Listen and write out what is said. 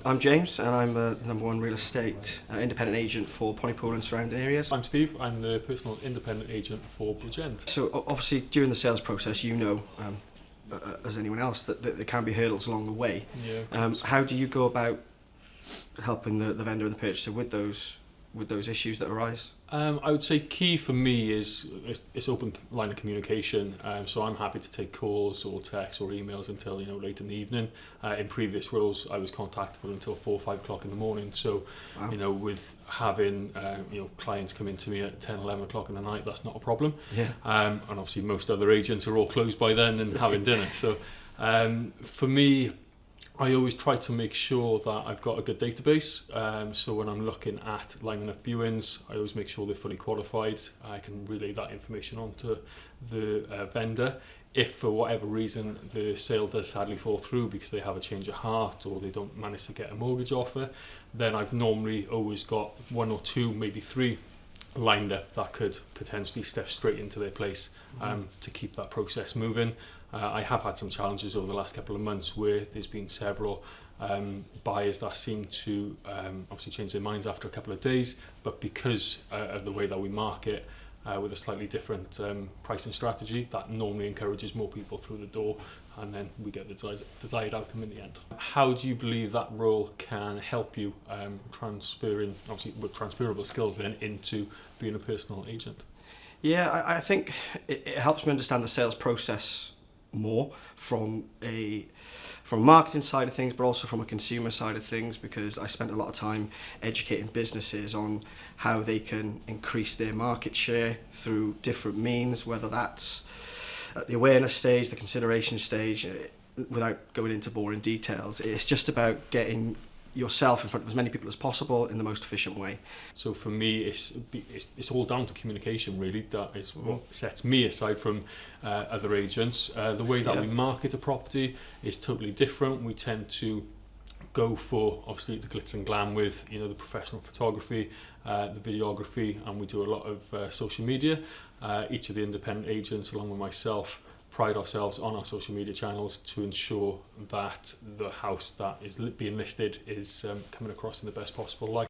I'm James, and I'm the number one real estate independent agent for Pontypool and surrounding areas. I'm Steve, I'm the personal independent agent for Bridgend. So obviously during the sales process, as anyone else, that there can be hurdles along the way. Yeah. How do you go about helping the vendor and the purchaser with those issues that arise? I would say key for me is it's open line of communication. So I'm happy to take calls or texts or emails until late in the evening. In previous roles, I was contactable until 4 or 5 o'clock in the morning. So Wow. with having clients come in to me at 10, 11 o'clock in the night, that's not a problem. Yeah. And obviously most other agents are all closed by then and having dinner. So for me, I always try to make sure that I've got a good database. So when I'm looking at lining up viewings, I always make sure they're fully qualified. I can relay that information on to the vendor. If for whatever reason the sale does sadly fall through because they have a change of heart or they don't manage to get a mortgage offer, then I've normally always got 1 or 2, maybe 3 lined up that could potentially step straight into their place to keep that process moving. I have had some challenges over the last couple of months where there's been several buyers that seem to obviously change their minds after a couple of days, but because of the way that we market with a slightly different pricing strategy, that normally encourages more people through the door, and then we get the desired outcome in the end. How do you believe that role can help you transferring, obviously with transferable skills then, into being a personal agent? Yeah, I think it helps me understand the sales process more from a marketing side of things, but also from a consumer side of things, because I spent a lot of time educating businesses on how they can increase their market share through different means, whether that's at the awareness stage, the consideration stage. Without going into boring details, it's just about getting yourself in front of as many people as possible in the most efficient way. So for me, it's all down to communication, really. That is what sets me aside from other agents. The way that we market a property is totally different. We tend to go for obviously the glitz and glam with the professional photography, the videography, and we do a lot of social media. Each of the independent agents, along with myself, pride ourselves on our social media channels to ensure that the house that is being listed is coming across in the best possible light.